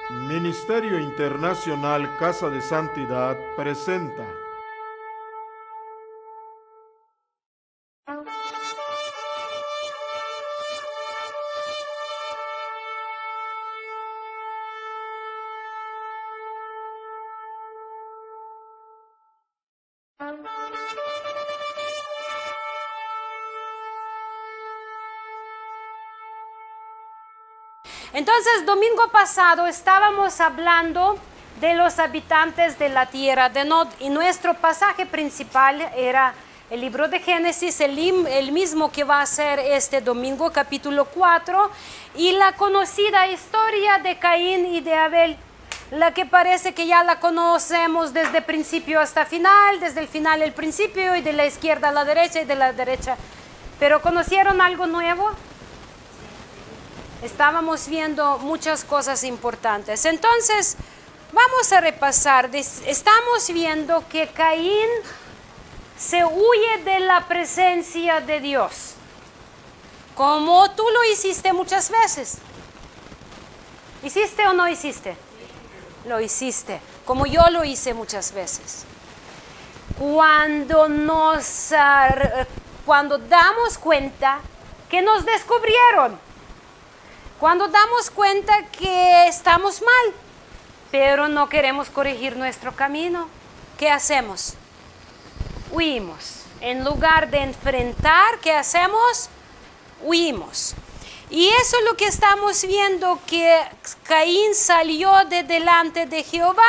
Ministerio Internacional Casa de Santidad presenta Entonces, domingo pasado estábamos hablando de los habitantes de la tierra de Nod y nuestro pasaje principal era el libro de Génesis, el mismo que va a ser este domingo, capítulo 4, y la conocida historia de Caín y de Abel, la que parece que ya la conocemos desde principio hasta final, desde el final al principio y de la izquierda a la derecha y de la derecha. ¿Pero conocieron algo nuevo? Estábamos viendo muchas cosas importantes. Entonces, vamos a repasar. Estamos viendo que Caín se huye de la presencia de Dios, como tú lo hiciste muchas veces. ¿Hiciste o no hiciste? Lo hiciste, como yo lo hice muchas veces. Cuando damos cuenta que nos descubrieron, cuando damos cuenta que estamos mal, pero no queremos corregir nuestro camino, ¿qué hacemos? Huimos. En lugar de enfrentar, ¿qué hacemos? Huimos. Y eso es lo que estamos viendo, que Caín salió de delante de Jehová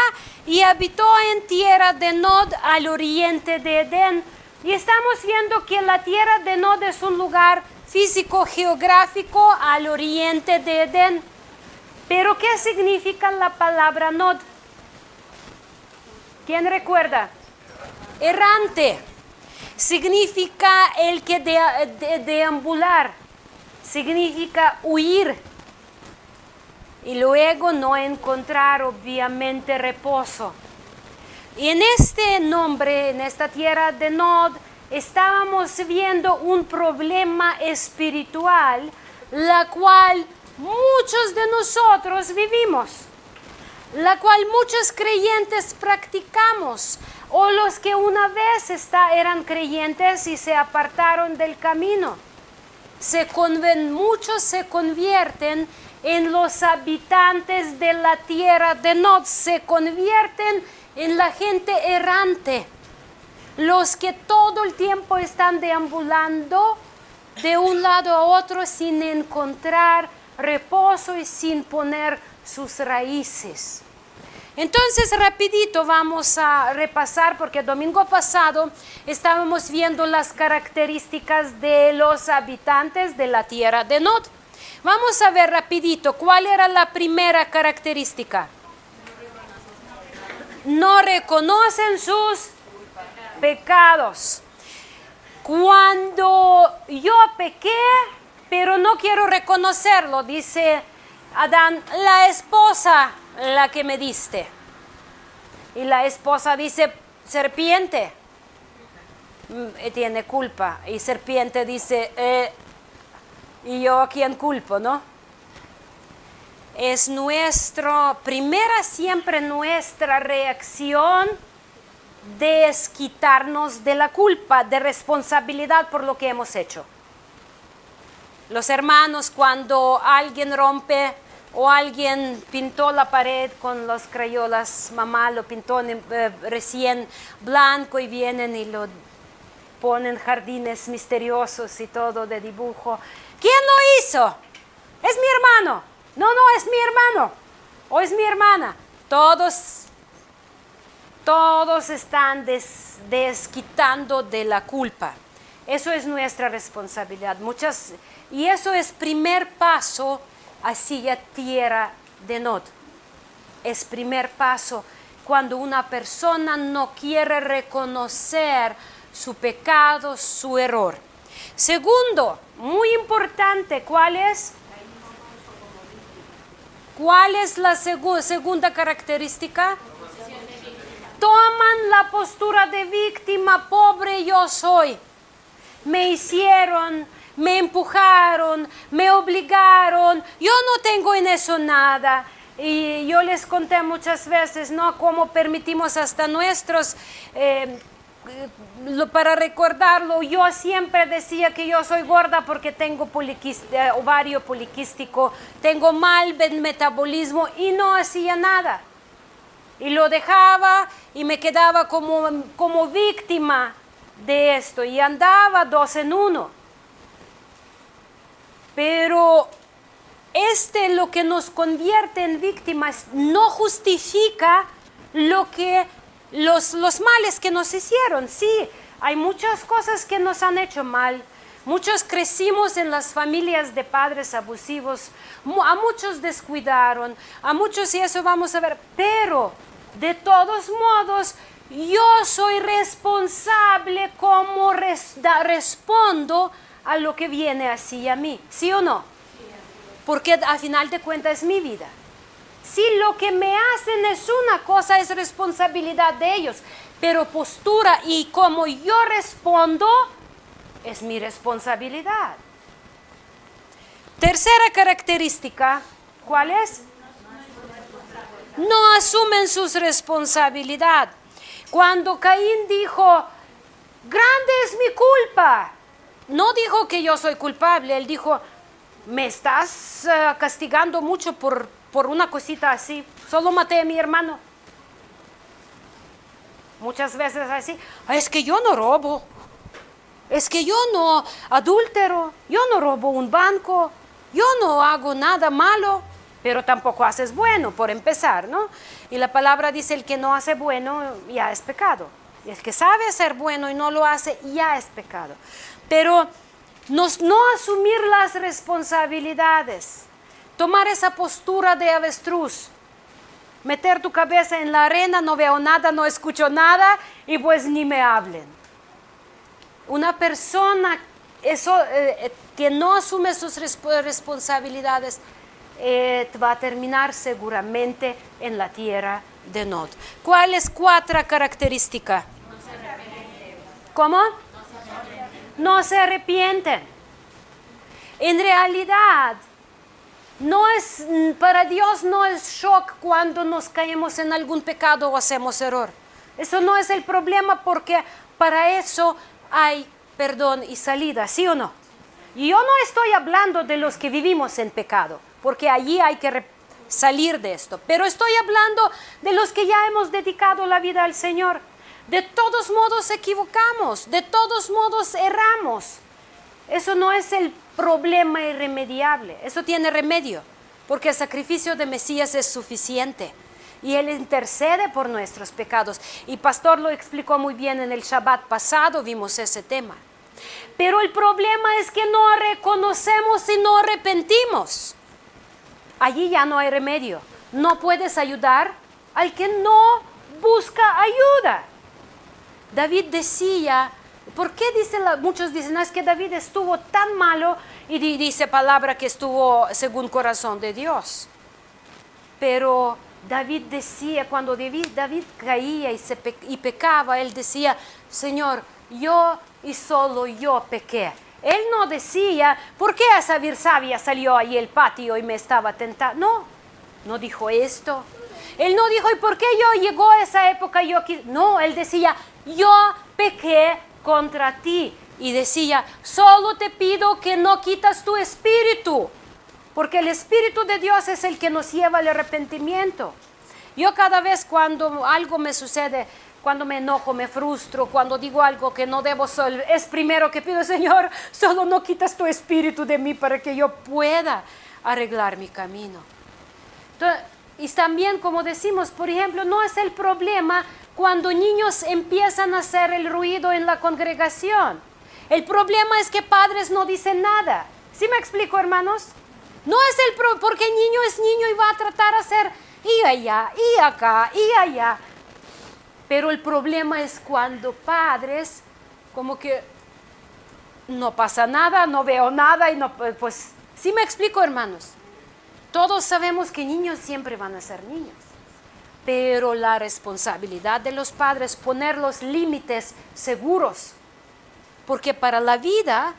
y habitó en tierra de Nod al oriente de Edén. Y estamos viendo que la tierra de Nod es un lugar físico geográfico al oriente de Edén. Pero ¿qué significa la palabra Nod? ¿Quién recuerda? Errante. Significa el que deambular. Significa huir. Y luego no encontrar obviamente reposo. Y en este nombre, en esta tierra de Nod, estábamos viendo un problema espiritual, la cual muchos de nosotros vivimos, la cual muchos creyentes practicamos, o los que una vez eran creyentes y se apartaron del camino. Muchos se convierten en los habitantes de la tierra de Nod, se convierten en la gente errante. Los que todo el tiempo están deambulando de un lado a otro sin encontrar reposo y sin poner sus raíces. Entonces, rapidito vamos a repasar, porque el domingo pasado estábamos viendo las características de los habitantes de la tierra de Nod. Vamos a ver rapidito, ¿cuál era la primera característica? No reconocen sus pecados. Cuando yo pequé, pero no quiero reconocerlo, dice Adán, la esposa la que me diste. Y la esposa dice, serpiente, tiene culpa. Y serpiente dice, ¿y yo a quién culpo, no? Es siempre nuestra reacción desquitarnos de la culpa, de responsabilidad por lo que hemos hecho. Los hermanos, cuando alguien rompe o alguien pintó la pared con los crayolas, mamá lo pintó recién blanco y vienen y lo ponen jardines misteriosos y todo de dibujo. ¿Quién lo hizo? Es mi hermano. No, es mi hermano o es mi hermana. Todos están desquitando de la culpa. Eso es nuestra responsabilidad. Y eso es primer paso hacia tierra de Nod. Es primer paso cuando una persona no quiere reconocer su pecado, su error. Segundo, muy importante, ¿cuál es? ¿Cuál es la segunda característica? Toman la postura de víctima, pobre yo soy. Me hicieron, me empujaron, me obligaron, yo no tengo en eso nada. Y yo les conté muchas veces, ¿no?, cómo permitimos hasta nuestros, para recordarlo, yo siempre decía que yo soy gorda porque tengo ovario poliquístico, tengo mal metabolismo y no hacía nada. Y lo dejaba y me quedaba como víctima de esto y andaba 2 en 1. Pero lo que nos convierte en víctimas no justifica los males que nos hicieron. Sí, hay muchas cosas que nos han hecho mal. Muchos crecimos en las familias de padres abusivos, a muchos descuidaron, a muchos, y eso vamos a ver, pero de todos modos yo soy responsable como respondo a lo que viene así a mí, ¿sí o no? Porque al final de cuentas es mi vida. Si lo que me hacen es una cosa, es responsabilidad de ellos, pero postura y cómo yo respondo es mi responsabilidad. Tercera característica, ¿cuál es? No asumen sus responsabilidades. Cuando Caín dijo, grande es mi culpa, no dijo que yo soy culpable, él dijo, me estás castigando mucho por una cosita así, solo maté a mi hermano. Muchas veces así, es que yo no robo, es que yo no adúltero, yo no robo un banco, yo no hago nada malo, pero tampoco haces bueno, por empezar, ¿no? Y la palabra dice, el que no hace bueno ya es pecado. Y el que sabe hacer bueno y no lo hace, ya es pecado. Pero no asumir las responsabilidades, tomar esa postura de avestruz, meter tu cabeza en la arena, no veo nada, no escucho nada y pues ni me hablen. Una persona que no asume sus responsabilidades va a terminar seguramente en la tierra de Nod. ¿Cuál es 4 características? No se arrepienten. ¿Cómo? No se arrepienten. En realidad, para Dios no es shock cuando nos caemos en algún pecado o hacemos error. Eso no es el problema porque para eso hay perdón y salida, ¿sí o no? Y yo no estoy hablando de los que vivimos en pecado, porque allí hay que salir de esto. Pero estoy hablando de los que ya hemos dedicado la vida al Señor. De todos modos equivocamos, de todos modos erramos. Eso no es el problema irremediable, eso tiene remedio, porque el sacrificio de Mesías es suficiente y Él intercede por nuestros pecados. Y Pastor lo explicó muy bien en el Shabbat pasado, vimos ese tema. Pero el problema es que no reconocemos y no arrepentimos. Allí ya no hay remedio. No puedes ayudar al que no busca ayuda. David decía, ¿por qué muchos dicen, no, es que David estuvo tan malo? Y dice palabra que estuvo según corazón de Dios. Pero David decía, cuando David caía y pecaba, él decía, Señor, yo y solo yo pequé. Él no decía, ¿por qué esa Virsavia salió ahí el patio y me estaba tentando? No dijo esto. Él no dijo, ¿y por qué llegó esa época? No, él decía, yo pequé contra ti. Y decía, solo te pido que no quitas tu espíritu, porque el Espíritu de Dios es el que nos lleva al arrepentimiento. Yo cada vez cuando algo me sucede, cuando me enojo, me frustro, cuando digo algo que no debo, es primero que pido, Señor, solo no quitas tu espíritu de mí para que yo pueda arreglar mi camino. Entonces, y también, como decimos, por ejemplo, no es el problema cuando niños empiezan a hacer el ruido en la congregación. El problema es que padres no dicen nada. ¿Sí me explico, hermanos? No es el problema, porque el niño es niño y va a tratar de hacer y allá, y acá, y allá. Pero el problema es cuando padres, como que no pasa nada, no veo nada, y no, pues, ¿sí me explico, hermanos? Todos sabemos que niños siempre van a ser niños. Pero la responsabilidad de los padres es poner los límites seguros. Porque para la vida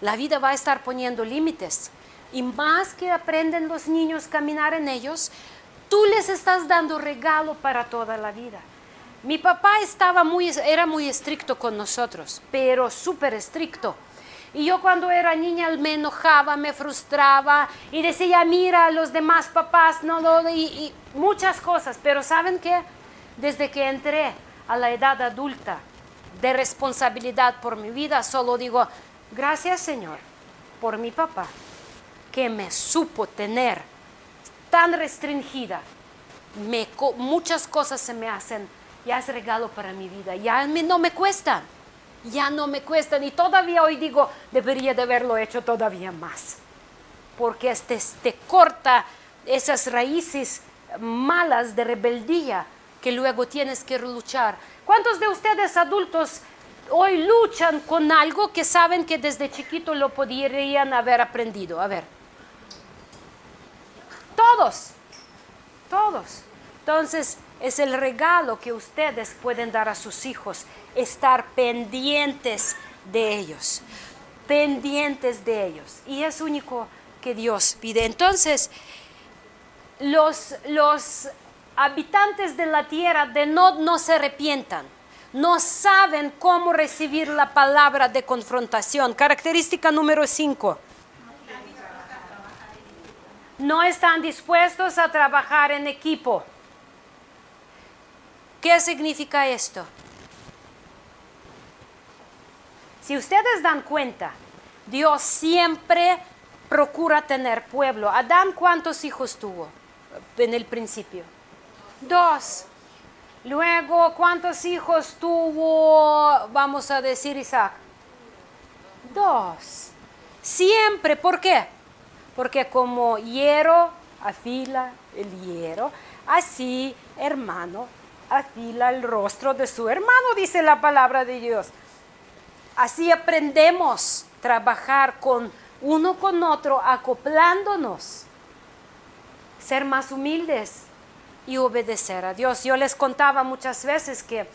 la vida va a estar poniendo límites. Y más que aprenden los niños a caminar en ellos, tú les estás dando regalo para toda la vida. Mi papá era muy estricto con nosotros, pero súper estricto. Y yo cuando era niña me enojaba, me frustraba y decía, mira, los demás papás, y muchas cosas. Pero ¿saben qué? Desde que entré a la edad adulta de responsabilidad por mi vida, solo digo, gracias Señor por mi papá, que me supo tener tan restringida. Muchas cosas se me hacen, ya es regalo para mi vida, no me cuestan. Ya no me cuestan y todavía hoy digo, debería de haberlo hecho todavía más. Porque te corta esas raíces malas de rebeldía que luego tienes que luchar. ¿Cuántos de ustedes adultos hoy luchan con algo que saben que desde chiquito lo podrían haber aprendido? A ver. Todos. Entonces, es el regalo que ustedes pueden dar a sus hijos, estar pendientes de ellos, y es único que Dios pide. Entonces, los habitantes de la tierra de Nod no se arrepientan, no saben cómo recibir la palabra de confrontación. Característica número 5. No están dispuestos a trabajar en equipo. ¿Qué significa esto? Si ustedes dan cuenta, Dios siempre procura tener pueblo. Adán, ¿cuántos hijos tuvo en el principio? 2. Luego, ¿cuántos hijos tuvo, vamos a decir, Isaac? 2. Siempre, ¿por qué? Porque como hierro afila el hierro, así, hermano, afila el rostro de su hermano, dice la palabra de Dios. Así aprendemos a trabajar uno con otro, acoplándonos, ser más humildes y obedecer a Dios. Yo les contaba muchas veces que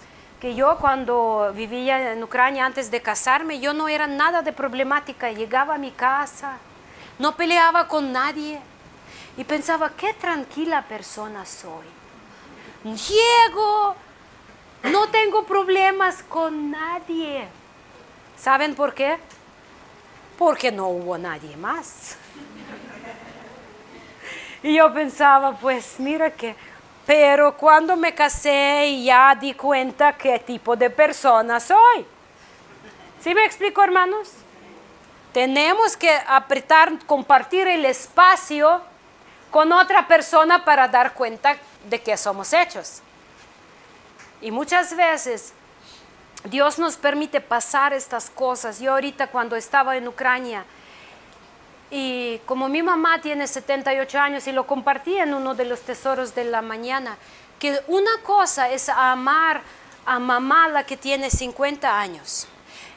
yo cuando vivía en Ucrania antes de casarme, yo no era nada de problemática. Llegaba a mi casa, no peleaba con nadie y pensaba, qué tranquila persona soy. Llego, no tengo problemas con nadie. ¿Saben por qué? Porque no hubo nadie más. Y yo pensaba, pues mira que, pero cuando me casé ya di cuenta qué tipo de persona soy. ¿Sí me explico, hermanos? Tenemos que compartir el espacio con otra persona para dar cuenta de qué somos hechos. Y muchas veces Dios nos permite pasar estas cosas. Yo ahorita cuando estaba en Ucrania, y como mi mamá tiene 78 años y lo compartí en uno de los tesoros de la mañana, que una cosa es amar a mamá la que tiene 50 años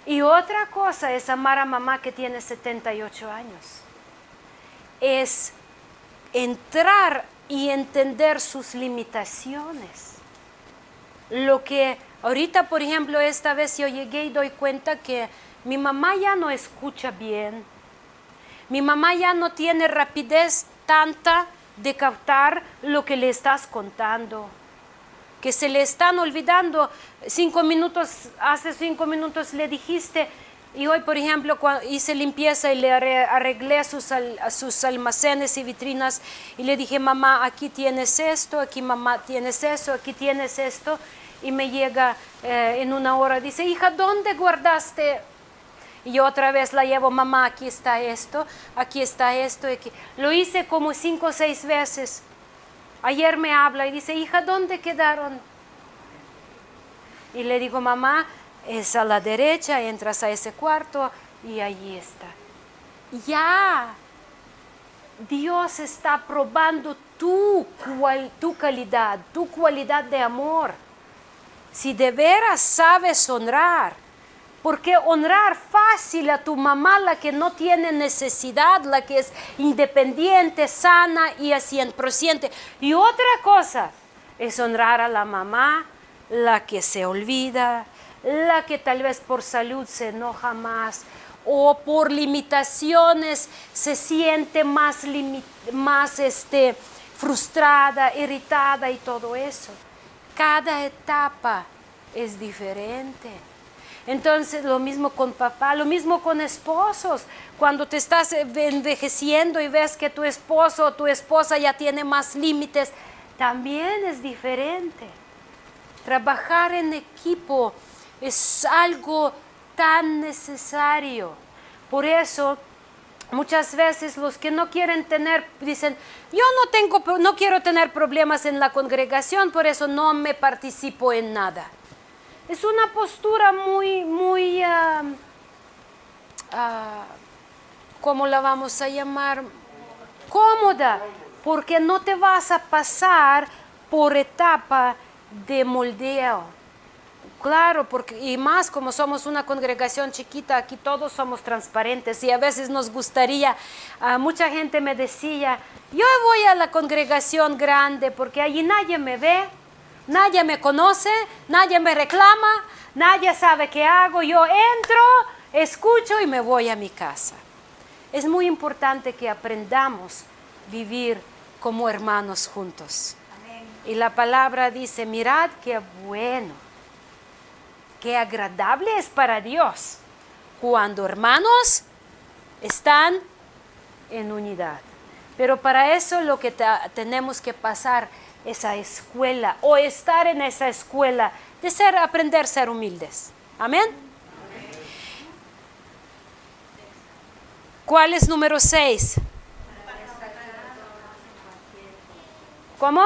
y otra cosa es amar a mamá que tiene 78 años. Es entrar y entender sus limitaciones. Lo que ahorita, por ejemplo, esta vez yo llegué y doy cuenta que mi mamá ya no escucha bien. Mi mamá ya no tiene rapidez tanta de captar lo que le estás contando. Que se le están olvidando 5 minutos, hace 5 minutos le dijiste, y hoy, por ejemplo, cuando hice limpieza y le arreglé sus almacenes y vitrinas, y le dije, mamá, aquí tienes esto, aquí mamá tienes eso, aquí tienes esto, y me llega en una hora, dice, hija, ¿dónde guardaste? Y yo otra vez la llevo, mamá, aquí está esto, aquí está esto. Aquí. Lo hice como 5 o 6 veces. Ayer me habla y dice, hija, ¿dónde quedaron? Y le digo, mamá, es a la derecha, entras a ese cuarto y allí está. Ya, Dios está probando tu calidad, tu cualidad de amor. Si de veras sabes honrar, porque honrar fácil a tu mamá, la que no tiene necesidad, la que es independiente, sana y a 100%. Y otra cosa es honrar a la mamá, la que se olvida, la que tal vez por salud se enoja más, o por limitaciones se siente más frustrada, irritada y todo eso. Cada etapa es diferente. Entonces, lo mismo con papá, lo mismo con esposos. Cuando te estás envejeciendo y ves que tu esposo o tu esposa ya tiene más límites, también es diferente. Trabajar en equipo es algo tan necesario. Por eso, muchas veces los que no quieren dicen, yo no quiero tener problemas en la congregación, por eso no me participo en nada. Es una postura muy, ¿cómo la vamos a llamar? Cómoda, porque no te vas a pasar por etapa de moldeo. Claro, y más como somos una congregación chiquita, aquí todos somos transparentes y a veces nos gustaría, mucha gente me decía, yo voy a la congregación grande porque allí nadie me ve, nadie me conoce, nadie me reclama, nadie sabe qué hago, yo entro, escucho y me voy a mi casa. Es muy importante que aprendamos a vivir como hermanos juntos. Amén. Y la palabra dice, mirad qué bueno, qué agradable es para Dios cuando hermanos están en unidad. Pero para eso lo que tenemos que pasar esa escuela o estar en esa escuela de aprender a ser humildes. Amén. ¿Cuál es número 6? ¿Cómo?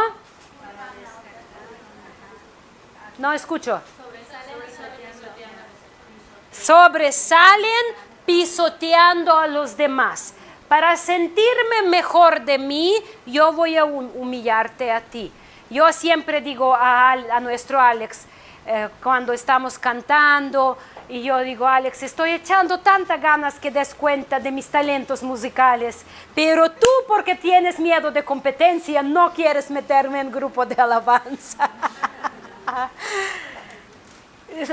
No escucho. Sobresalen pisoteando a los demás. Para sentirme mejor de mí, yo voy a humillarte a ti. Yo siempre digo a nuestro Alex, cuando estamos cantando, y yo digo, Alex, estoy echando tantas ganas que des cuenta de mis talentos musicales, pero tú, porque tienes miedo de competencia, no quieres meterme en grupo de alabanza.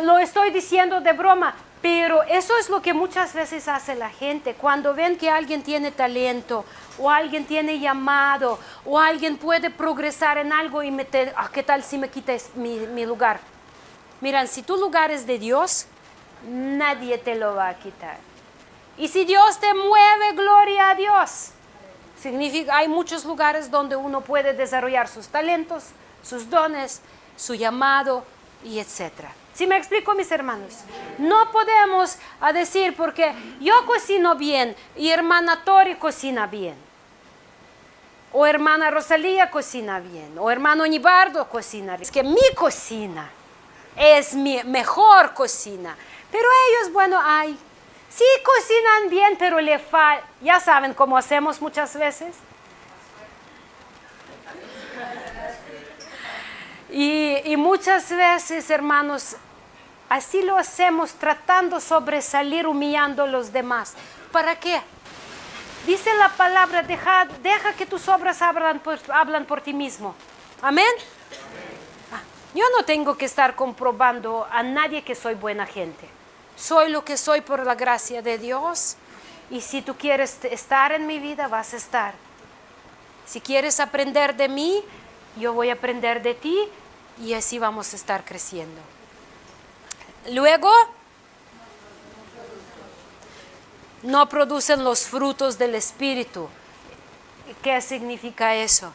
Lo estoy diciendo de broma, pero eso es lo que muchas veces hace la gente. Cuando ven que alguien tiene talento, o alguien tiene llamado, o alguien puede progresar en algo y ¿qué tal si me quitas mi lugar? Miren, si tu lugar es de Dios, nadie te lo va a quitar. Y si Dios te mueve, gloria a Dios. Significa, hay muchos lugares donde uno puede desarrollar sus talentos, sus dones, su llamado y etcétera. ¿Sí me explico, mis hermanos? No podemos decir porque yo cocino bien y hermana Tori cocina bien, o hermana Rosalía cocina bien, o hermano Nibardo cocina bien. Es que mi cocina es mi mejor cocina, pero ellos, bueno, sí cocinan bien, pero ya saben cómo hacemos muchas veces. Y muchas veces, hermanos, así lo hacemos, tratando de sobresalir, humillando a los demás. ¿Para qué? Dice la palabra, deja que tus obras hablan por ti mismo. ¿Amén? Yo no tengo que estar comprobando a nadie que soy buena gente. Soy lo que soy por la gracia de Dios. Y si tú quieres estar en mi vida, vas a estar. Si quieres aprender de mí, yo voy a aprender de ti y así vamos a estar creciendo. Luego, no producen los frutos del Espíritu. ¿Qué significa eso?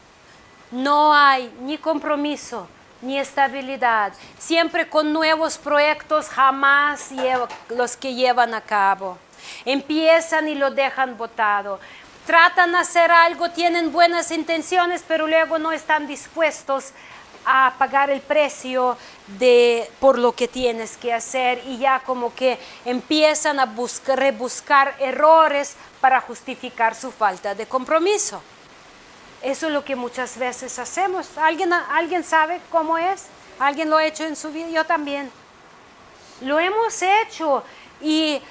No hay ni compromiso, ni estabilidad. Siempre con nuevos proyectos, jamás los que llevan a cabo. Empiezan y lo dejan botado. Tratan de hacer algo, tienen buenas intenciones, pero luego no están dispuestos a pagar el precio por lo que tienes que hacer, y ya como que empiezan a rebuscar errores para justificar su falta de compromiso. Eso es lo que muchas veces hacemos. ¿Alguien sabe cómo es? ¿Alguien lo ha hecho en su vida? Yo también. Lo hemos hecho y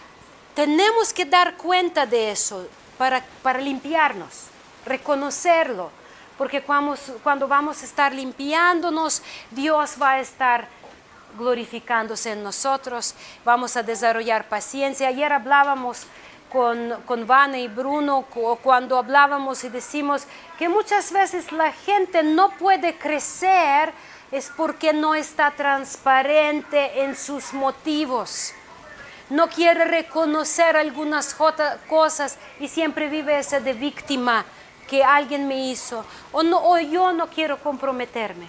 tenemos que dar cuenta de eso para limpiarnos, reconocerlo. Porque cuando vamos a estar limpiándonos, Dios va a estar glorificándose en nosotros. Vamos a desarrollar paciencia. Ayer hablábamos con Vane y Bruno, cuando hablábamos y decimos que muchas veces la gente no puede crecer es porque no está transparente en sus motivos. No quiere reconocer algunas cosas y siempre vive esa de víctima que alguien me hizo, o yo no quiero comprometerme.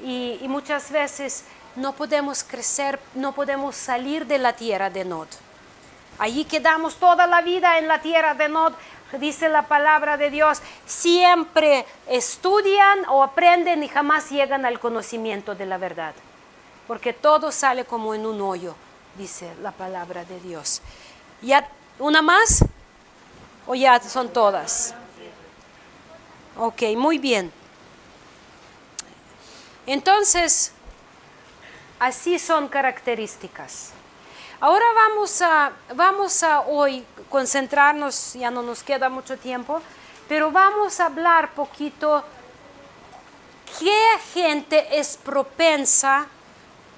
Y muchas veces no podemos crecer, no podemos salir de la tierra de Nod. Allí quedamos toda la vida en la tierra de Nod, dice la palabra de Dios. Siempre estudian o aprenden y jamás llegan al conocimiento de la verdad. Porque todo sale como en un hoyo, dice la palabra de Dios. ¿Ya una más? ¿O ya son todas? Ok, muy bien. Entonces, así son características. Ahora vamos a hoy concentrarnos, ya no nos queda mucho tiempo, pero vamos a hablar poquito qué gente es propensa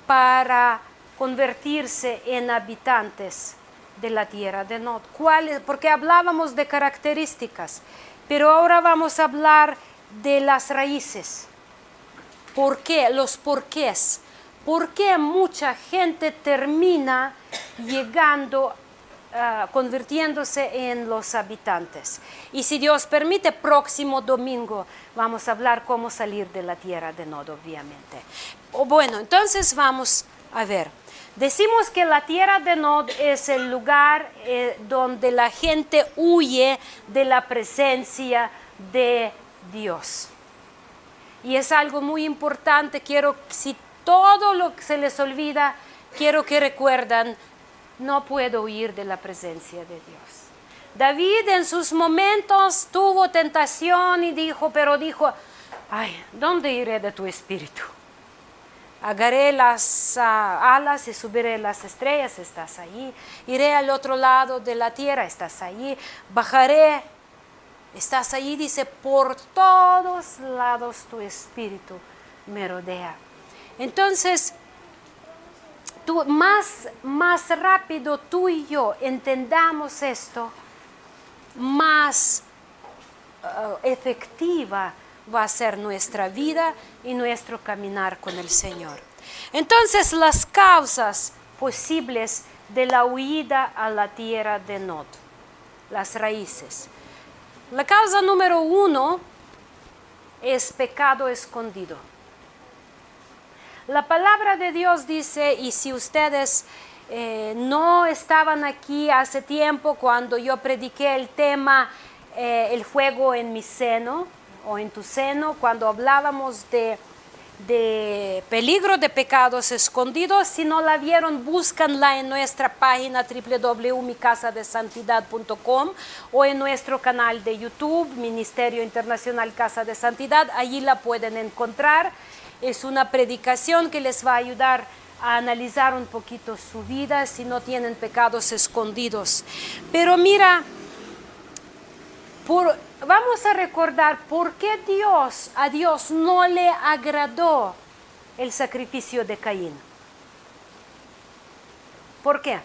para convertirse en habitantes de la tierra de Nod. Porque hablábamos de características, pero ahora vamos a hablar de las raíces. ¿Por qué? Los porqués. ¿Por qué mucha gente termina llegando, convirtiéndose en los habitantes? Y si Dios permite, próximo domingo vamos a hablar cómo salir de la tierra de Nod, obviamente. Bueno, entonces vamos a ver. Decimos que la tierra de Nod es el lugar donde la gente huye de la presencia de Dios. Y es algo muy importante. Si todo lo que se les olvida, quiero que recuerdan, no puedo huir de la presencia de Dios. David en sus momentos tuvo tentación y dijo, ay, ¿dónde iré de tu espíritu? Agarré las alas y subiré las estrellas, estás allí. Iré al otro lado de la tierra, estás allí. Bajaré, estás allí. Dice, por todos lados tu espíritu me rodea. Entonces, más rápido tú y yo entendamos esto, más efectiva va a ser nuestra vida y nuestro caminar con el Señor. Entonces, las causas posibles de la huida a la tierra de Nod, las raíces. La causa número 1 es pecado escondido. La palabra de Dios dice, y si ustedes no estaban aquí hace tiempo cuando yo prediqué el tema el fuego en mi seno o en tu seno, cuando hablábamos de peligro de pecados escondidos, si no la vieron, búscanla en nuestra página www.micasadesantidad.com o en nuestro canal de YouTube, Ministerio Internacional Casa de Santidad, allí la pueden encontrar. Es una predicación que les va a ayudar a analizar un poquito su vida si no tienen pecados escondidos. Pero mira, vamos a recordar por qué a Dios no le agradó el sacrificio de Caín. ¿Por qué?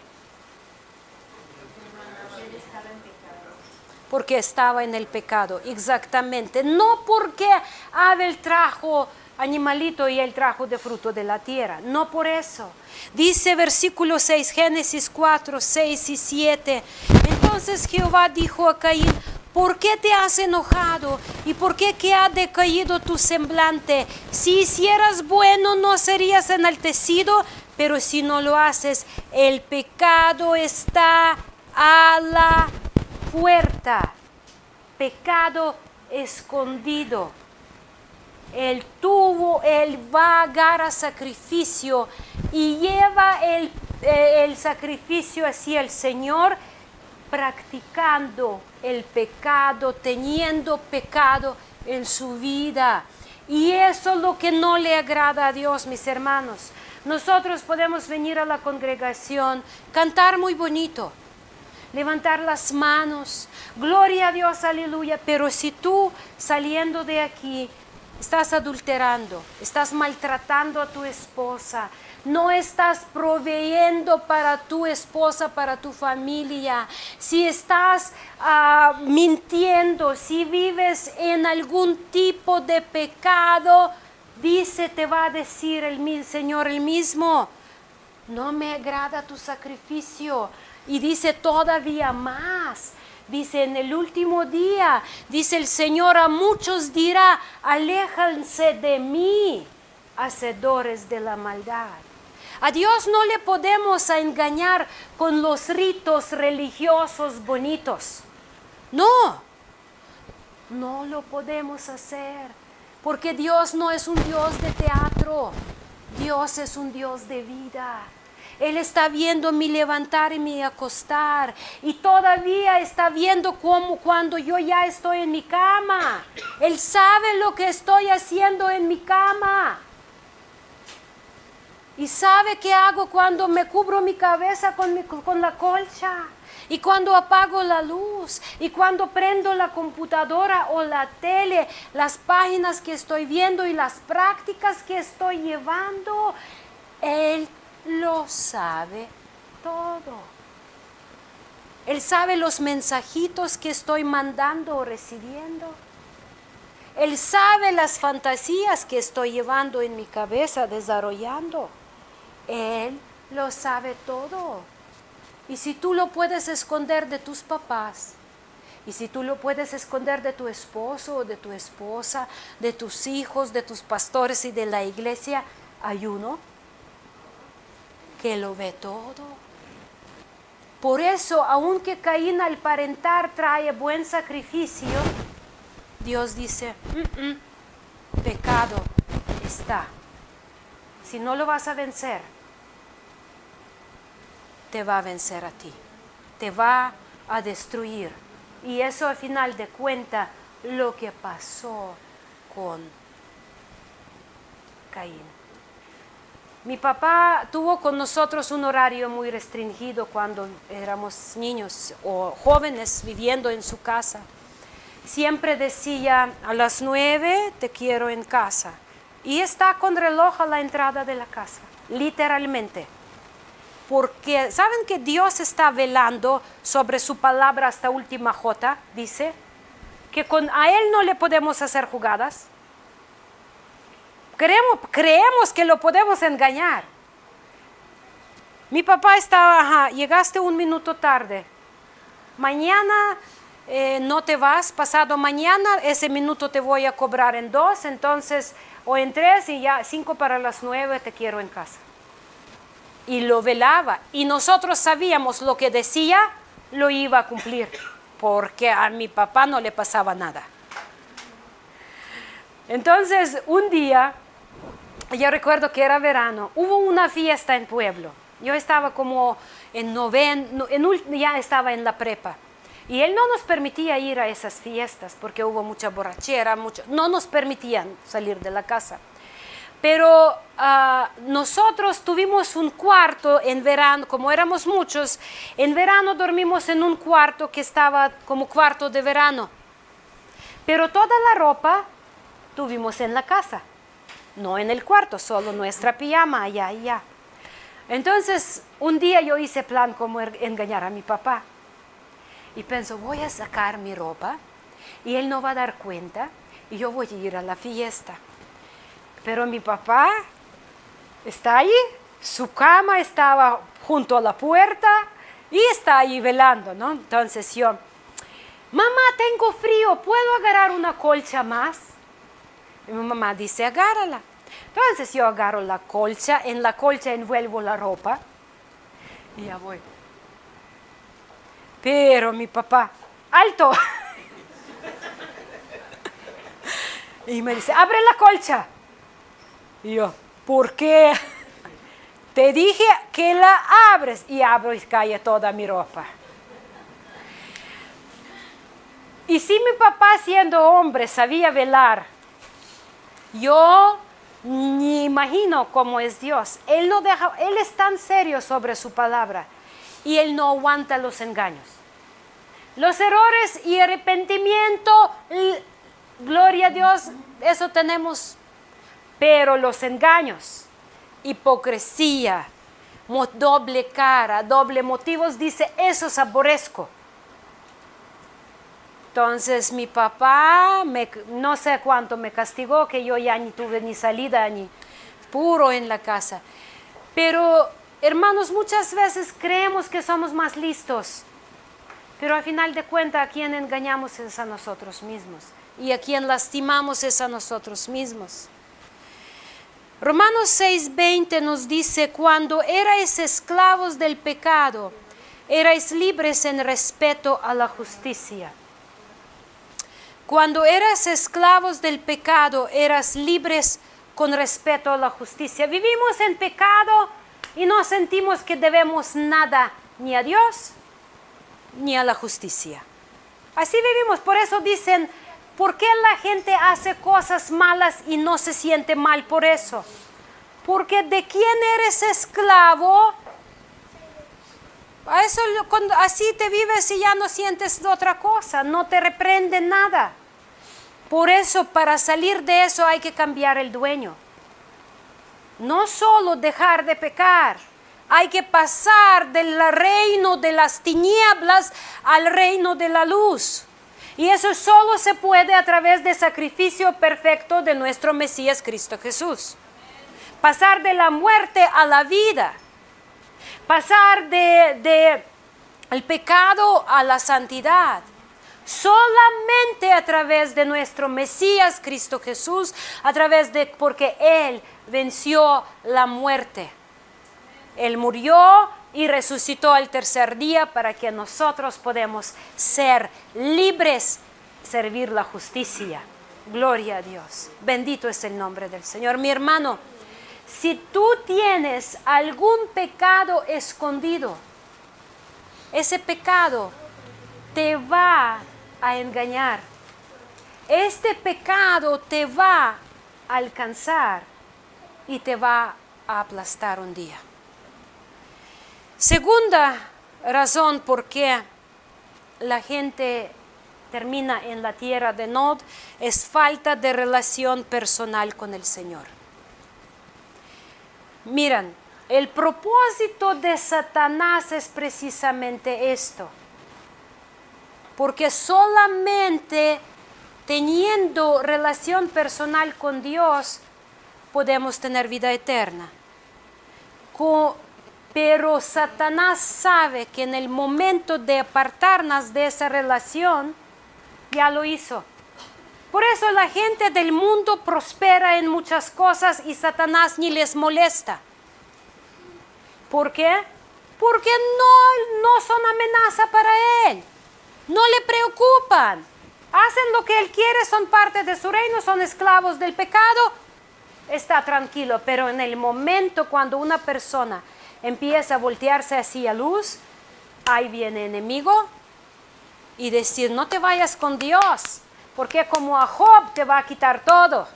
Porque estaba en el pecado, exactamente. No porque Abel trajo animalito y él trajo de fruto de la tierra, no por eso. Dice versículo 6, Génesis 4, 6 y 7. Entonces Jehová dijo a Caín, ¿por qué te has enojado? ¿Y por qué que ha decaído tu semblante? Si hicieras bueno, no serías enaltecido, pero si no lo haces, el pecado está a la puerta. Pecado escondido. Él va a dar a sacrificio y lleva el sacrificio hacia el Señor, practicando el pecado, teniendo pecado en su vida. Y eso es lo que no le agrada a Dios, mis hermanos. Nosotros podemos venir a la congregación, cantar muy bonito, levantar las manos, gloria a Dios, aleluya, pero si tú saliendo de aquí estás adulterando, estás maltratando a tu esposa, no estás proveyendo para tu esposa, para tu familia, si estás mintiendo, si vives en algún tipo de pecado, dice, te va a decir el Señor el mismo, no me agrada tu sacrificio. Y dice todavía más. Dice en el último día, dice el Señor, a muchos dirá, aléjanse de mí, hacedores de la maldad. A Dios no le podemos engañar con los ritos religiosos bonitos. No, no lo podemos hacer, porque Dios no es un Dios de teatro, Dios es un Dios de vida. Él está viendo mi levantar y mi acostar. Y todavía está viendo cómo cuando yo ya estoy en mi cama. Él sabe lo que estoy haciendo en mi cama. Y sabe qué hago cuando me cubro mi cabeza con la colcha. Y cuando apago la luz. Y cuando prendo la computadora o la tele. Las páginas que estoy viendo y las prácticas que estoy llevando. Él lo sabe todo. Él sabe los mensajitos que estoy mandando o recibiendo. Él sabe las fantasías que estoy llevando en mi cabeza, desarrollando. Él lo sabe todo. Y si tú lo puedes esconder de tus papás, y si tú lo puedes esconder de tu esposo o de tu esposa, de tus hijos, de tus pastores y de la iglesia, hay uno que lo ve todo. Por eso, aunque Caín al parentar trae buen sacrificio, Dios dice, pecado está. Si no lo vas a vencer, te va a vencer a ti. Te va a destruir. Y eso al final de cuentas, lo que pasó con Caín. Mi papá tuvo con nosotros un horario muy restringido cuando éramos niños o jóvenes viviendo en su casa. Siempre decía, a las 9 te quiero en casa. Y está con reloj a la entrada de la casa, literalmente. Porque, ¿saben que Dios está velando sobre su palabra hasta última jota? Dice que a Él no le podemos hacer jugadas. Creemos que lo podemos engañar. Mi papá estaba, llegaste un minuto tarde. Mañana no te vas, pasado mañana ese minuto te voy a cobrar en 2, entonces, o en 3 y ya 5 para las 9 te quiero en casa. Y lo velaba. Y nosotros sabíamos lo que decía, lo iba a cumplir. Porque a mi papá no le pasaba nada. Entonces, un día, yo recuerdo que era verano, hubo una fiesta en pueblo. Yo estaba como ya estaba en la prepa. Y él no nos permitía ir a esas fiestas porque hubo mucha borrachera, no nos permitían salir de la casa. Pero nosotros tuvimos un cuarto en verano, como éramos muchos, en verano dormimos en un cuarto que estaba como cuarto de verano. Pero toda la ropa tuvimos en la casa. No en el cuarto, solo nuestra pijama allá y allá. Entonces, un día yo hice plan como engañar a mi papá. Y pienso, voy a sacar mi ropa y él no va a dar cuenta y yo voy a ir a la fiesta. Pero mi papá está ahí, su cama estaba junto a la puerta y está ahí velando, ¿no? Entonces yo, mamá, tengo frío, ¿puedo agarrar una colcha más? Y mi mamá dice, agárrala. Entonces yo agarro la colcha, en la colcha envuelvo la ropa y ya voy. Pero mi papá, ¡alto! Y me dice, abre la colcha. Y yo, ¿por qué? Te dije que la abres. Y abro y cae toda mi ropa. Y si mi papá, siendo hombre, sabía velar, yo ni imagino cómo es Dios. Él es tan serio sobre su palabra y Él no aguanta los engaños. Los errores y arrepentimiento gloria a Dios, eso tenemos. Pero los engaños, hipocresía, doble cara, doble motivos, dice, esos aborrezco. Entonces mi papá, no sé cuánto me castigó, que yo ya ni tuve ni salida, ni puro en la casa. Pero, hermanos, muchas veces creemos que somos más listos. Pero al final de cuentas, a quien engañamos es a nosotros mismos. Y a quien lastimamos es a nosotros mismos. Romanos 6:20 nos dice, cuando erais esclavos del pecado, erais libres en respeto a la justicia. Cuando eras esclavos del pecado, eras libres con respeto a la justicia. Vivimos en pecado y no sentimos que debemos nada ni a Dios ni a la justicia. Así vivimos, por eso dicen, ¿por qué la gente hace cosas malas y no se siente mal por eso? Porque ¿de quién eres esclavo? A eso, así te vives y ya no sientes otra cosa, no te reprende nada. Por eso, para salir de eso hay que cambiar el dueño. No solo dejar de pecar, hay que pasar del reino de las tinieblas al reino de la luz. Y eso solo se puede a través del sacrificio perfecto de nuestro Mesías Cristo Jesús. Pasar de la muerte a la vida. Pasar de el pecado a la santidad. Solamente a través de nuestro Mesías Cristo Jesús, porque Él venció la muerte. Él murió y resucitó al tercer día para que nosotros podamos ser libres, servir la justicia. Gloria a Dios. Bendito es el nombre del Señor. Mi hermano, si tú tienes algún pecado escondido, ese pecado te va a engañar. Este pecado te va a alcanzar y te va a aplastar un día. Segunda razón por qué la gente termina en la tierra de Nod es falta de relación personal con el Señor. Miren, el propósito de Satanás es precisamente esto. Porque solamente teniendo relación personal con Dios podemos tener vida eterna. Pero Satanás sabe que en el momento de apartarnos de esa relación, ya lo hizo. Por eso la gente del mundo prospera en muchas cosas y Satanás ni les molesta. ¿Por qué? Porque no son amenaza para él. No le preocupan. Hacen lo que él quiere, son parte de su reino, son esclavos del pecado. Está tranquilo, pero en el momento cuando una persona empieza a voltearse hacia luz, ahí viene el enemigo y decir, no te vayas con Dios, porque como a Job te va a quitar todo.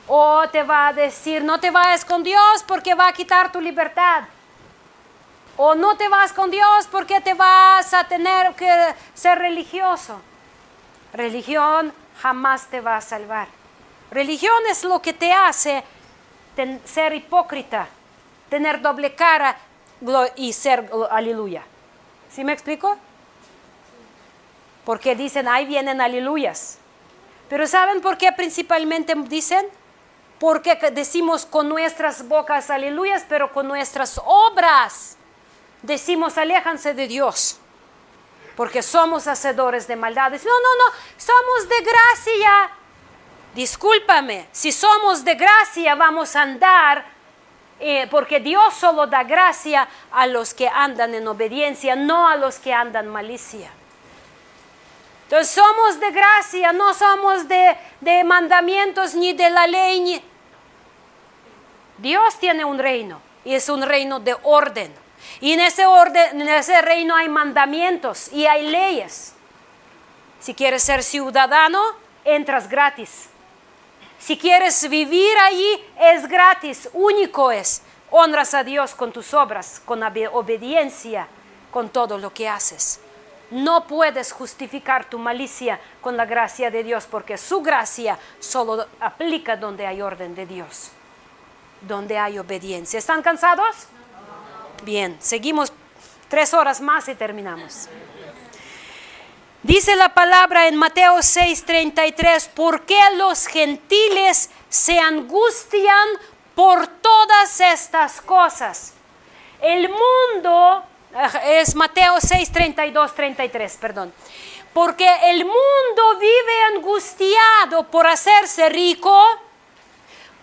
O te va a decir, no te vayas con Dios porque va a quitar tu libertad. O no te vas con Dios porque te vas a tener que ser religioso. Religión jamás te va a salvar. Religión es lo que te hace ser hipócrita, tener doble cara y ser aleluya. ¿Sí me explico? Porque dicen, ahí vienen aleluyas. Pero ¿saben por qué principalmente dicen? Porque decimos con nuestras bocas aleluyas, pero con nuestras obras decimos aléjanse de Dios. Porque somos hacedores de maldades. No, somos de gracia. Discúlpame, si somos de gracia vamos a andar, porque Dios solo da gracia a los que andan en obediencia, no a los que andan malicia. Entonces somos de gracia, no somos de mandamientos ni de la ley. Dios tiene un reino y es un reino de orden. Y en ese reino hay mandamientos y hay leyes. Si quieres ser ciudadano, entras gratis. Si quieres vivir allí, es gratis, único es. Honras a Dios con tus obras, con obediencia, con todo lo que haces. no puedes justificar tu malicia con la gracia de Dios, porque su gracia solo aplica donde hay orden de Dios, donde hay obediencia. ¿Están cansados? Bien, seguimos 3 horas más y terminamos. Dice la palabra en Mateo 6:33, ¿por qué los gentiles se angustian por todas estas cosas? El mundo, es Mateo 6:32-33, perdón. Porque el mundo vive angustiado por hacerse rico,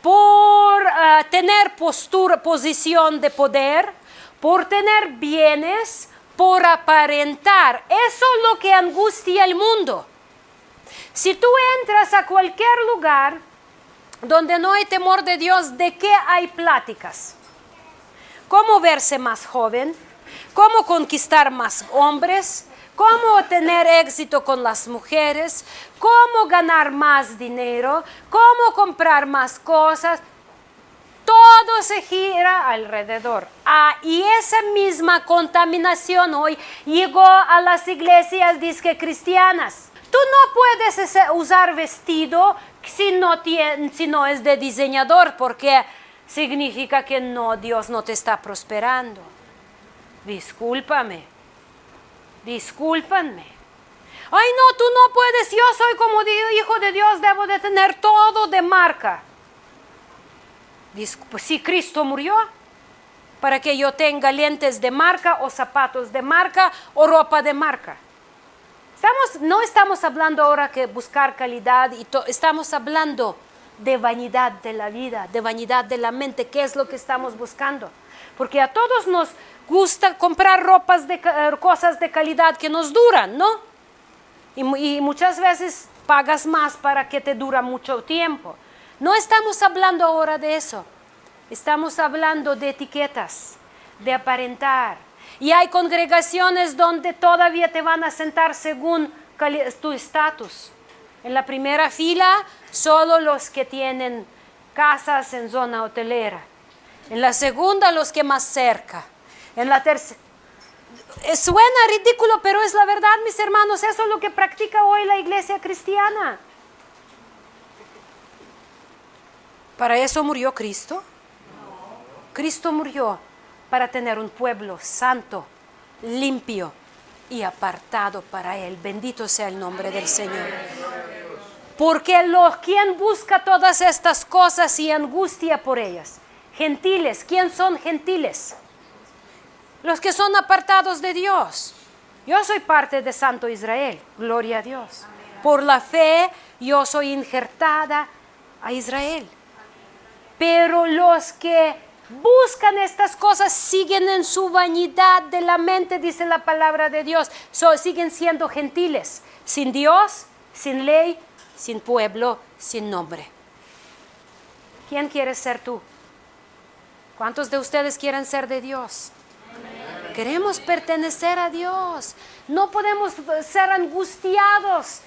por tener posición de poder, por tener bienes, por aparentar. Eso es lo que angustia el mundo. Si tú entras a cualquier lugar donde no hay temor de Dios, ¿de qué hay pláticas? ¿Cómo verse más joven? ¿Cómo conquistar más hombres? ¿Cómo tener éxito con las mujeres? ¿Cómo ganar más dinero? ¿Cómo comprar más cosas? Todo se gira alrededor. Y esa misma contaminación hoy llegó a las iglesias disque cristianas. Tú no puedes usar vestido si no es de diseñador, porque significa que Dios no te está prosperando. Discúlpame. Ay, no, tú no puedes. Yo soy como hijo de Dios, debo de tener todo de marca. Pues si Cristo murió para que yo tenga lentes de marca o zapatos de marca o ropa de marca. No estamos hablando ahora que buscar calidad, estamos hablando de vanidad de la vida, de vanidad de la mente. ¿Qué es lo que estamos buscando? Porque a todos nos gusta comprar cosas de calidad que nos duran, ¿no? Y muchas veces pagas más para que te dura mucho tiempo. No estamos hablando ahora de eso. Estamos hablando de etiquetas, de aparentar. Y hay congregaciones donde todavía te van a sentar según tu estatus. En la primera fila, solo los que tienen casas en zona hotelera. En la segunda, los que más cerca. En la tercera. Suena ridículo, pero es la verdad, mis hermanos. Eso es lo que practica hoy la iglesia cristiana. ¿Para eso murió Cristo? Cristo murió para tener un pueblo santo, limpio y apartado para Él. Bendito sea el nombre del Señor. Porque quien busca todas estas cosas y angustia por ellas. Gentiles. ¿Quién son gentiles? Los que son apartados de Dios. Yo soy parte de Santo Israel. Gloria a Dios. Por la fe yo soy injertada a Israel. Pero los que buscan estas cosas siguen en su vanidad de la mente, dice la palabra de Dios. Siguen siendo gentiles, sin Dios, sin ley, sin pueblo, sin nombre. ¿Quién quiere ser tú? ¿Cuántos de ustedes quieren ser de Dios? Amén. Queremos pertenecer a Dios. No podemos ser angustiados.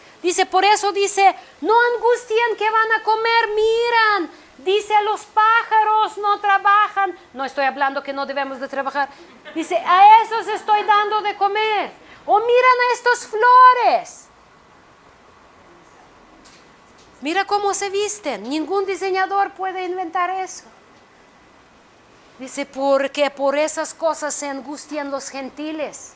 Por eso dice, no angustien que van a comer, miran. Dice a los pájaros no trabajan. No estoy hablando que no debemos de trabajar. Dice, a esos estoy dando de comer. O miran a estas flores. Mira cómo se visten. Ningún diseñador puede inventar eso. Dice, porque por esas cosas se angustian los gentiles.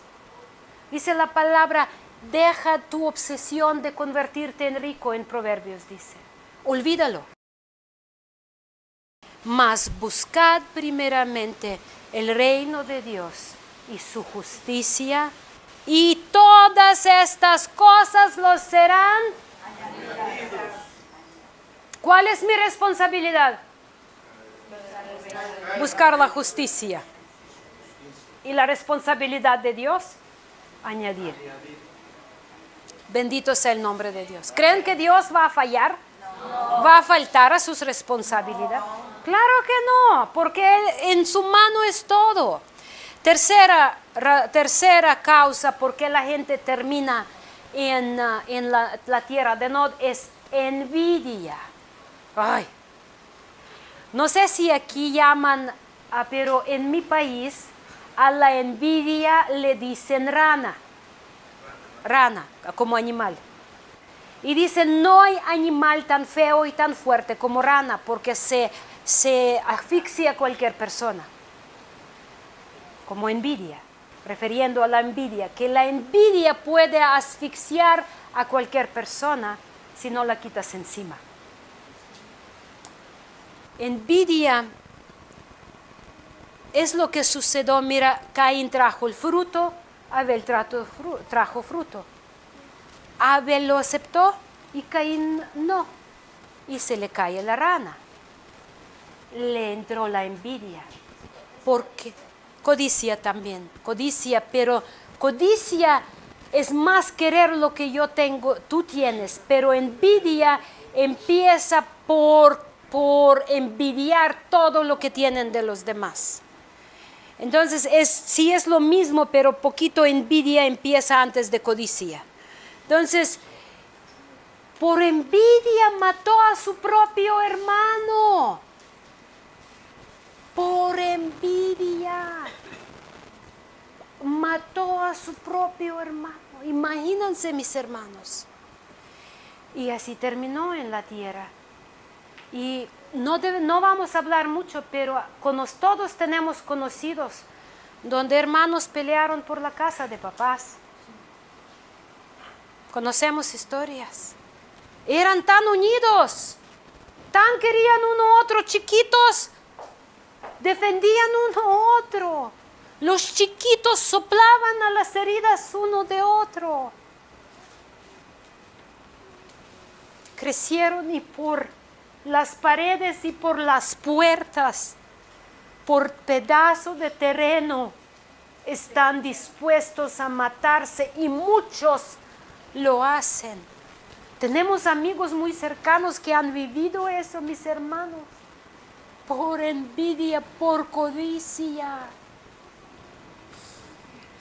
Dice la palabra, deja tu obsesión de convertirte en rico, en Proverbios dice. Olvídalo. Mas buscad primeramente el reino de Dios y su justicia, y todas estas cosas los serán añadidas. ¿Cuál es mi responsabilidad? Buscar la justicia. ¿Y la responsabilidad de Dios? Añadir. Bendito sea el nombre de Dios. ¿Creen que Dios va a fallar? No. ¿Va a faltar a sus responsabilidades? No. Claro que no, porque en su mano es todo. Tercera causa por qué la gente termina en la tierra de Nod es envidia. Ay. No sé si aquí llaman, pero en mi país a la envidia le dicen rana. rana como animal. Y dice, no hay animal tan feo y tan fuerte como rana, porque se asfixia a cualquier persona. Como envidia, refiriendo a la envidia, que la envidia puede asfixiar a cualquier persona si no la quitas encima. Envidia es lo que sucedió, mira, Caín trajo el fruto, Abel trajo fruto. Abel lo aceptó y Caín no, y se le cae la rana. Le entró la envidia, porque codicia también, pero codicia es más querer lo que yo tengo, tú tienes, pero envidia empieza por envidiar todo lo que tienen de los demás. Entonces sí es lo mismo, pero poquito envidia empieza antes de codicia. Entonces, por envidia mató a su propio hermano. Por envidia mató a su propio hermano. Imagínense, mis hermanos. Y así terminó en la tierra. Y no vamos a hablar mucho, pero todos tenemos conocidos donde hermanos pelearon por la casa de papás. Conocemos historias. Eran tan unidos, tan querían uno a otro, chiquitos, defendían uno a otro. Los chiquitos soplaban a las heridas uno de otro. Crecieron y por las paredes y por las puertas, por pedazos de terreno, están dispuestos a matarse y muchos lo hacen. Tenemos amigos muy cercanos que han vivido eso, mis hermanos, por envidia, por codicia.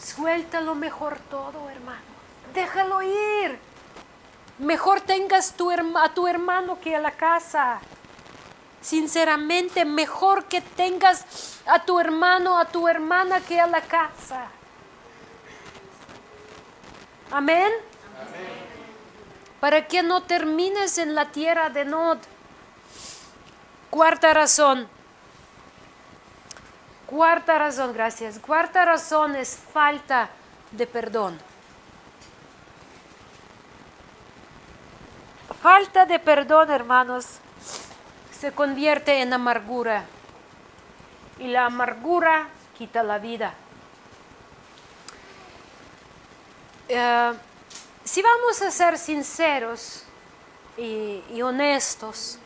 Suéltalo mejor todo, hermano. Déjalo ir. Mejor tengas a tu hermano que a la casa. Sinceramente, mejor que tengas a tu hermano, a tu hermana que a la casa. Amén. Para que no termines en la tierra de Nod. Cuarta razón, gracias. Cuarta razón es falta de perdón. Falta de perdón, hermanos, se convierte en amargura. Y la amargura quita la vida. Si vamos a ser sinceros y honestos,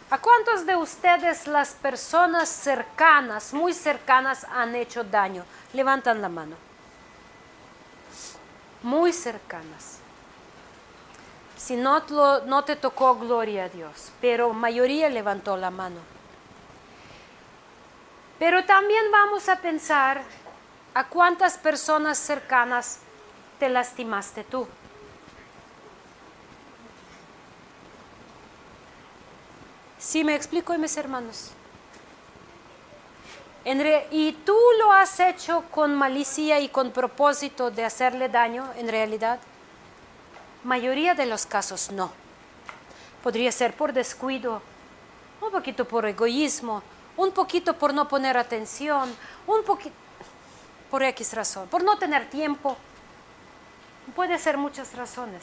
¿a cuántos de ustedes las personas cercanas, muy cercanas, han hecho daño? Levantan la mano. Muy cercanas. Si no te tocó, gloria a Dios, pero mayoría levantó la mano. Pero también vamos a pensar a cuántas personas cercanas te lastimaste tú. ¿Sí me explico, mis hermanos? ¿Y tú lo has hecho con malicia y con propósito de hacerle daño en realidad? Mayoría de los casos no. Podría ser por descuido, un poquito por egoísmo, un poquito por no poner atención, un poquito por X razón, por no tener tiempo. Puede ser muchas razones,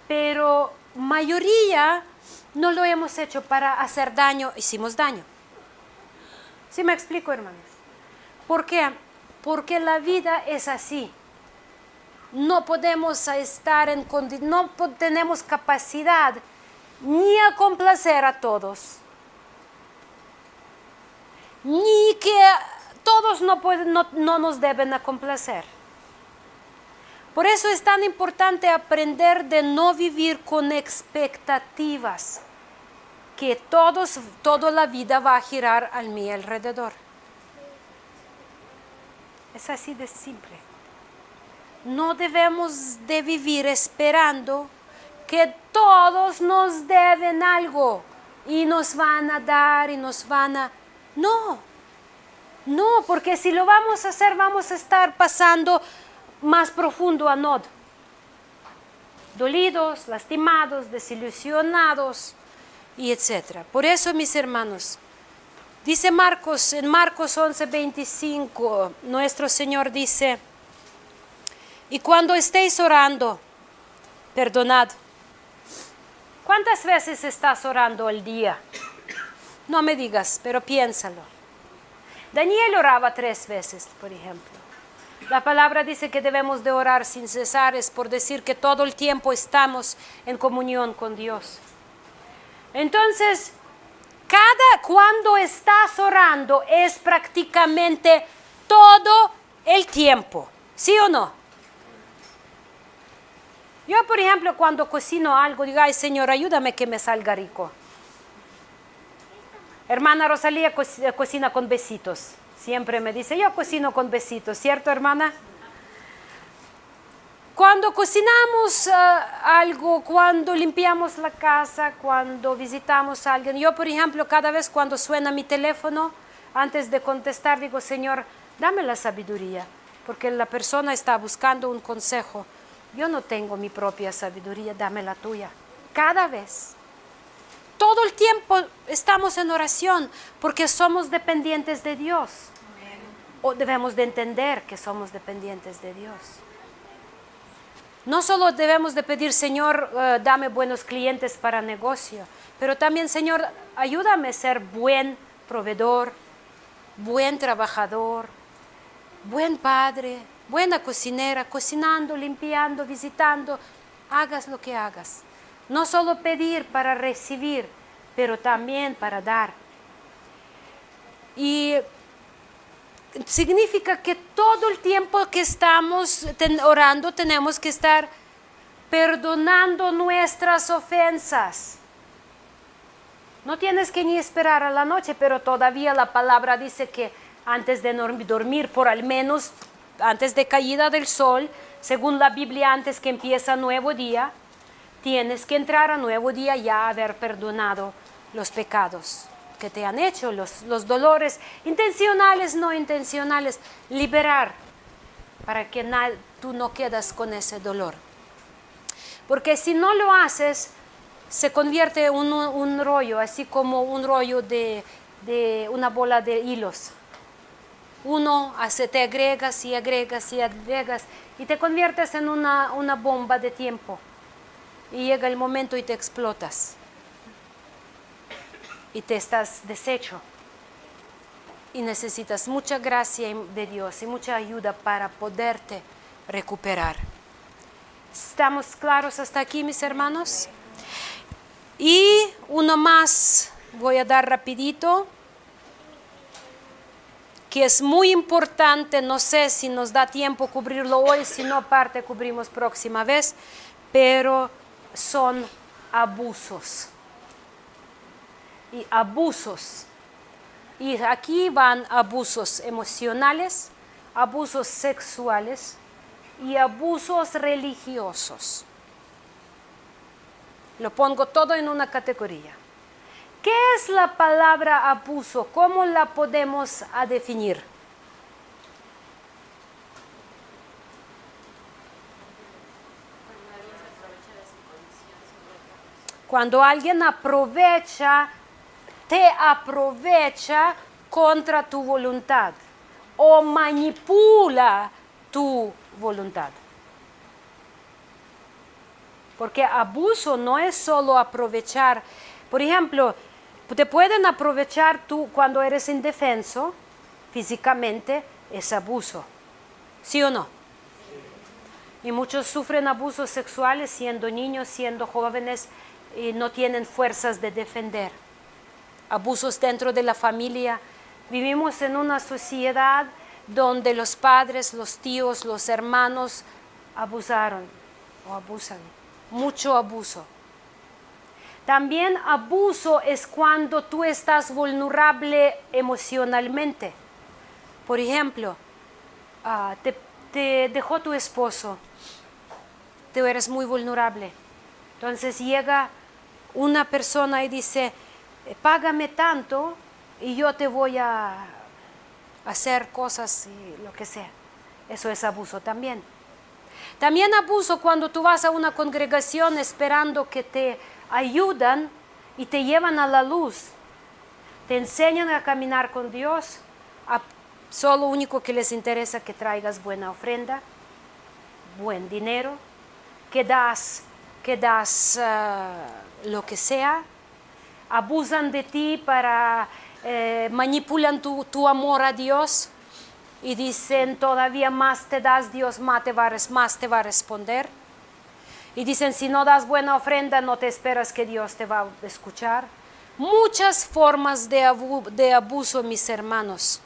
pero mayoría no lo hemos hecho para hacer daño, hicimos daño. ¿Sí me explico, hermanos? ¿Por qué? Porque la vida es así. No podemos estar no tenemos capacidad ni a complacer a todos, ni que todos no nos deben a complacer. Por eso es tan importante aprender de no vivir con expectativas, que toda la vida va a girar a mi alrededor. Es así de simple. No debemos de vivir esperando que todos nos deben algo y nos van a dar y nos van a... No, porque si lo vamos a hacer, vamos a estar pasando más profundo a Nod. dolidos, lastimados, desilusionados y etc. Por eso, mis hermanos, dice Marcos, en Marcos 11:25, nuestro Señor dice, y cuando estéis orando, perdonad. ¿Cuántas veces estás orando al día? No me digas, pero piénsalo. Daniel oraba 3 veces, por ejemplo. La palabra dice que debemos de orar sin cesar, es por decir que todo el tiempo estamos en comunión con Dios. Entonces, cuando estás orando es prácticamente todo el tiempo, ¿sí o no? Yo, por ejemplo, cuando cocino algo, digo, ay Señor, ayúdame que me salga rico. Hermana Rosalía cocina con besitos. Siempre me dice, yo cocino con besitos, ¿cierto, hermana? Cuando cocinamos algo, cuando limpiamos la casa, cuando visitamos a alguien, yo, por ejemplo, cada vez cuando suena mi teléfono, antes de contestar, digo, Señor, dame la sabiduría, porque la persona está buscando un consejo. Yo no tengo mi propia sabiduría, dame la tuya. Cada vez. Todo el tiempo estamos en oración porque somos dependientes de Dios. O debemos de entender que somos dependientes de Dios. No solo debemos de pedir, Señor, dame buenos clientes para negocio, pero también, Señor, ayúdame a ser buen proveedor, buen trabajador, buen padre, buena cocinera, cocinando, limpiando, visitando, hagas lo que hagas. No solo pedir para recibir, pero también para dar. Y significa que todo el tiempo que estamos orando tenemos que estar perdonando nuestras ofensas. No tienes que ni esperar a la noche, pero todavía la palabra dice que antes de dormir, por al menos antes de caída del sol, según la Biblia, antes que empieza nuevo día, tienes que entrar a nuevo día ya haber perdonado los pecados que te han hecho, los dolores intencionales, no intencionales, liberar para que tú no quedas con ese dolor. Porque si no lo haces, se convierte en un rollo, así como un rollo de una bola de hilos. Te agregas y agregas y agregas y te conviertes en una bomba de tiempo. Y llega el momento y te explotas. Y te estás deshecho. Y necesitas mucha gracia de Dios y mucha ayuda para poderte recuperar. ¿Estamos claros hasta aquí, mis hermanos? Y uno más voy a dar rapidito, que es muy importante, no sé si nos da tiempo cubrirlo hoy, si no parte cubrimos próxima vez, pero son abusos. Y abusos. Y aquí van abusos emocionales, abusos sexuales y abusos religiosos. Lo pongo todo en una categoría. ¿Qué es la palabra abuso? ¿Cómo la podemos definir? Cuando alguien te aprovecha contra tu voluntad o manipula tu voluntad. Porque abuso no es solo aprovechar. Por ejemplo, te pueden aprovechar tú cuando eres indefenso físicamente, es abuso. ¿Sí o no? Y muchos sufren abusos sexuales siendo niños, siendo jóvenes y no tienen fuerzas de defender. Abusos dentro de la familia. Vivimos en una sociedad donde los padres, los tíos, los hermanos abusaron o abusan. Mucho abuso. También abuso es cuando tú estás vulnerable emocionalmente. Por ejemplo, te dejó tu esposo, tú eres muy vulnerable. Entonces llega una persona y dice, págame tanto y yo te voy a hacer cosas y lo que sea. Eso es abuso también. También abuso cuando tú vas a una congregación esperando que te ayudan y te llevan a la luz. Te enseñan a caminar con Dios. Solo único que les interesa que traigas buena ofrenda, buen dinero, que das lo que sea. Abusan de ti manipulan tu amor a Dios y dicen todavía más te das, Dios más te va a responder. Y dicen si no das buena ofrenda no te esperas que Dios te va a escuchar. Muchas formas de abuso, mis hermanos.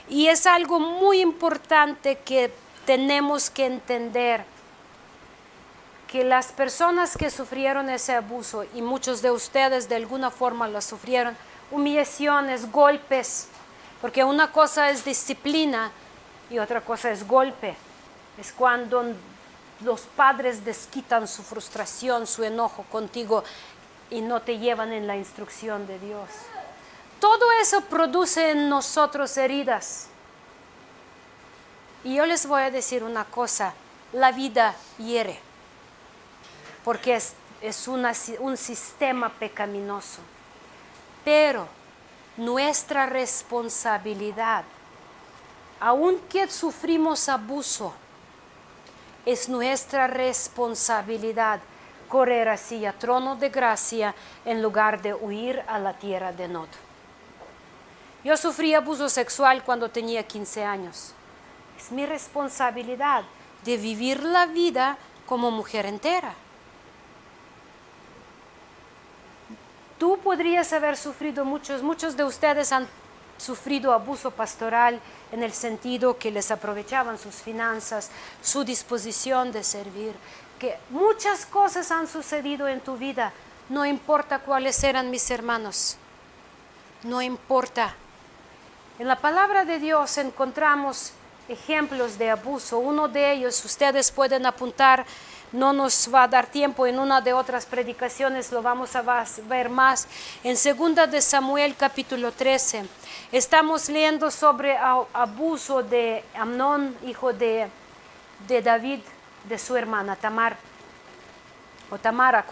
Y es algo muy importante que tenemos que entender, que las personas que sufrieron ese abuso, y muchos de ustedes de alguna forma lo sufrieron, humillaciones, golpes, porque una cosa es disciplina y otra cosa es golpe. Es cuando los padres desquitan su frustración, su enojo contigo y no te llevan en la instrucción de Dios. Todo eso produce en nosotros heridas. Y yo les voy a decir una cosa, la vida hiere, porque es un sistema pecaminoso. Pero nuestra responsabilidad, aunque sufrimos abuso, es nuestra responsabilidad correr hacia trono de gracia en lugar de huir a la tierra de Nod. Yo sufrí abuso sexual cuando tenía 15 años. Es mi responsabilidad de vivir la vida como mujer entera. Tú podrías haber sufrido, muchos de ustedes han sufrido abuso pastoral en el sentido que les aprovechaban sus finanzas, su disposición de servir, que muchas cosas han sucedido en tu vida, no importa cuáles eran, mis hermanos, no importa. En la palabra de Dios encontramos ejemplos de abuso. Uno de ellos, ustedes pueden apuntar, no nos va a dar tiempo, en una de otras predicaciones lo vamos a ver más. En 2 de Samuel capítulo 13, estamos leyendo sobre abuso de Amnón, hijo de David, de su hermana Tamar, o Tamara,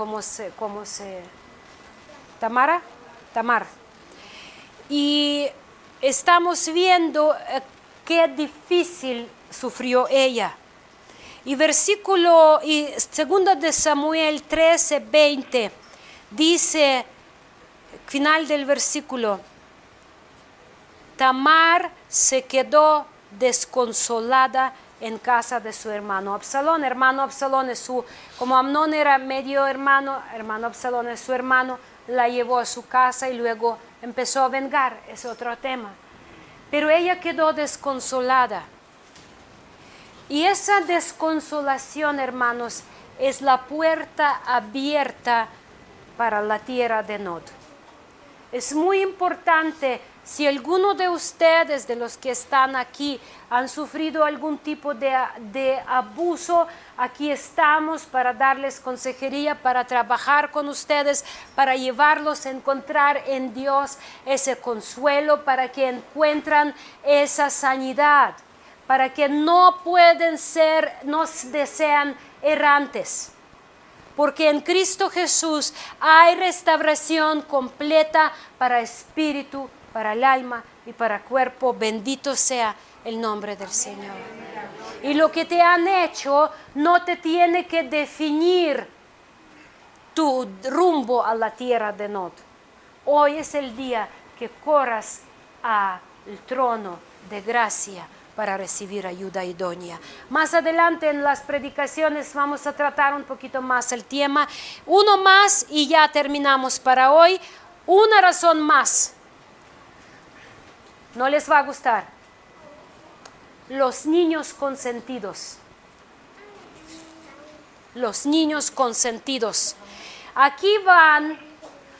Tamar. Y estamos viendo qué difícil sufrió ella. Y 2 de Samuel 13, 20, dice, final del versículo, Tamar se quedó desconsolada en casa de su hermano Absalón. Hermano Absalón es como Amnón era medio hermano Absalón es su hermano, la llevó a su casa y luego empezó a vengar, es otro tema. Pero ella quedó desconsolada. Y esa desconsolación, hermanos, es la puerta abierta para la tierra de Nod. Es muy importante, si alguno de ustedes, de los que están aquí, han sufrido algún tipo de abuso, aquí estamos para darles consejería, para trabajar con ustedes, para llevarlos a encontrar en Dios ese consuelo, para que encuentren esa sanidad, para que no sean errantes. Porque en Cristo Jesús hay restauración completa para espíritu, para el alma y para cuerpo. Bendito sea el nombre del Señor. Y lo que te han hecho no te tiene que definir tu rumbo a la tierra de Nod. Hoy es el día que corras al trono de gracia para recibir ayuda idónea. Más adelante en las predicaciones vamos a tratar un poquito más el tema. Uno más y ya terminamos para hoy. Una razón más. No les va a gustar. Los niños consentidos. Los niños consentidos. Aquí van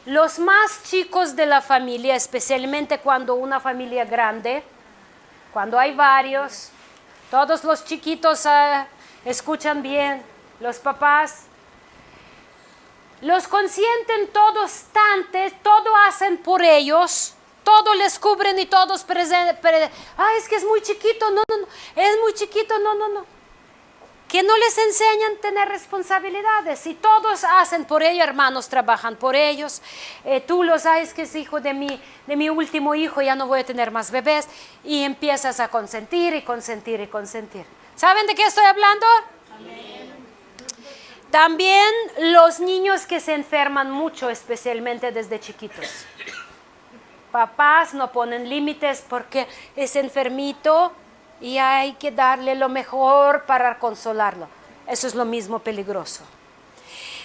los más chicos de la familia, especialmente cuando una familia grande, cuando hay varios, todos los chiquitos escuchan bien, los papás los consienten todos tanto, todo hacen por ellos, todo les cubren y todos es que es muy chiquito, no, es muy chiquito, no. que no les enseñan a tener responsabilidades. Si todos hacen por ello, hermanos trabajan por ellos. Tú lo sabes que es hijo de mi último hijo, ya no voy a tener más bebés. Y empiezas a consentir y consentir y consentir. ¿Saben de qué estoy hablando? Amén. También los niños que se enferman mucho, especialmente desde chiquitos. Papás no ponen límites porque es enfermito y hay que darle lo mejor para consolarlo. Eso es lo mismo peligroso.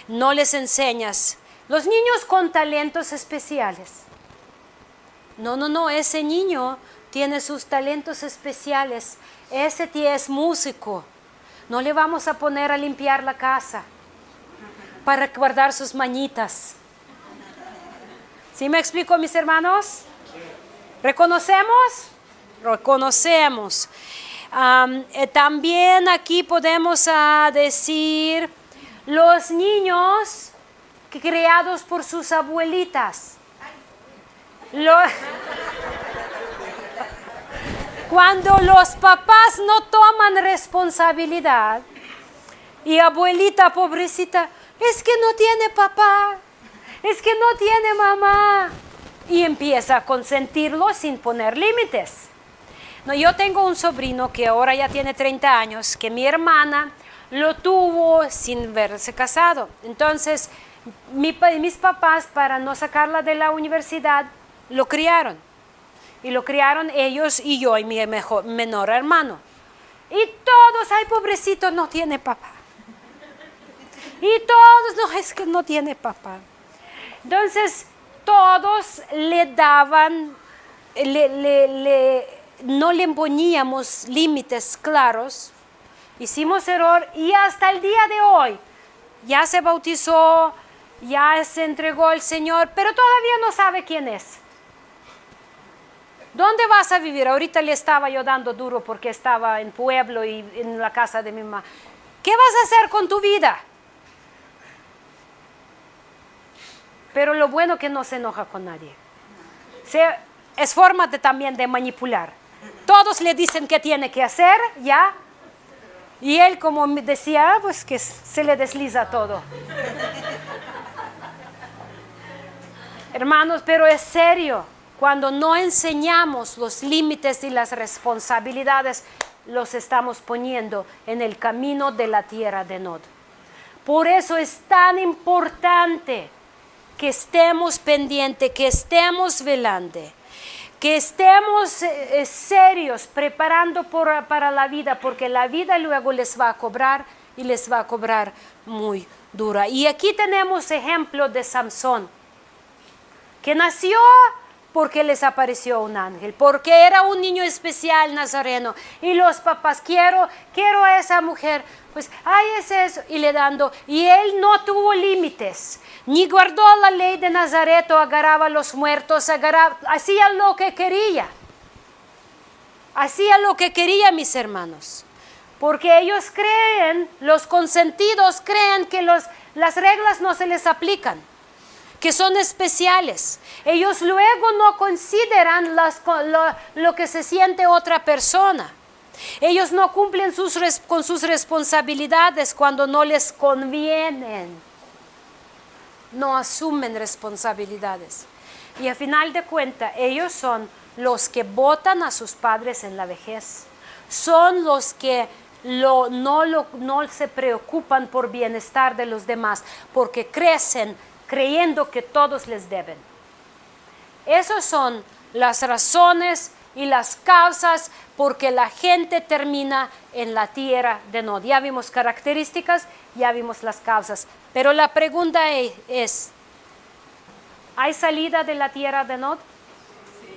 No les enseñas. Los niños con talentos especiales. No, ese niño tiene sus talentos especiales. Ese tío es músico. No le vamos a poner a limpiar la casa para guardar sus mañitas. ¿Sí me explico, mis hermanos? ¿Reconocemos? Reconocemos. También aquí podemos decir los niños criados por sus abuelitas. Cuando los papás no toman responsabilidad y abuelita pobrecita, es que no tiene papá, es que no tiene mamá, y empieza a consentirlo sin poner límites. No, yo tengo un sobrino que ahora ya tiene 30 años, que mi hermana lo tuvo sin verse casado. Entonces, mis papás, para no sacarla de la universidad, lo criaron. Y lo criaron ellos y yo y mi menor hermano. Y todos, ay, pobrecito, no tiene papá. Y todos, no, es que no tiene papá. Entonces, todos le daban, no le poníamos límites claros. Hicimos error y hasta el día de hoy ya se bautizó, ya se entregó al Señor, pero todavía no sabe quién es. ¿Dónde vas a vivir? Ahorita le estaba yo dando duro porque estaba en pueblo y en la casa de mi mamá. ¿Qué vas a hacer con tu vida? Pero lo bueno que no se enoja con nadie. Es forma también de manipular. Todos le dicen qué tiene que hacer, ¿ya? Y él, como me decía, pues que se le desliza todo. Hermanos, pero es serio. Cuando no enseñamos los límites y las responsabilidades, los estamos poniendo en el camino de la tierra de Nod. Por eso es tan importante que estemos pendientes, que estemos velando, que estemos serios, preparando para la vida, porque la vida luego les va a cobrar y les va a cobrar muy dura. Y aquí tenemos ejemplo de Samson, que nació porque les apareció un ángel, porque era un niño especial nazareno, y los papás, quiero a esa mujer, pues, ay, es eso, y le dando, y él no tuvo límites, ni guardó la ley de Nazaret, agarraba a los muertos, hacía lo que quería, mis hermanos, porque ellos creen, los consentidos creen que las reglas no se les aplican, que son especiales. Ellos luego no consideran lo que se siente otra persona. Ellos no cumplen con sus responsabilidades cuando no les convienen. No asumen responsabilidades. Y al final de cuentas, ellos son los que botan a sus padres en la vejez. Son los que no se preocupan por bienestar de los demás, porque crecen creyendo que todos les deben. Esas son las razones y las causas porque la gente termina en la tierra de Nod. Ya vimos características, ya vimos las causas. Pero la pregunta es, ¿hay salida de la tierra de Nod? Sí.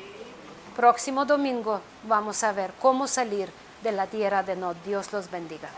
Próximo domingo vamos a ver cómo salir de la tierra de Nod. Dios los bendiga.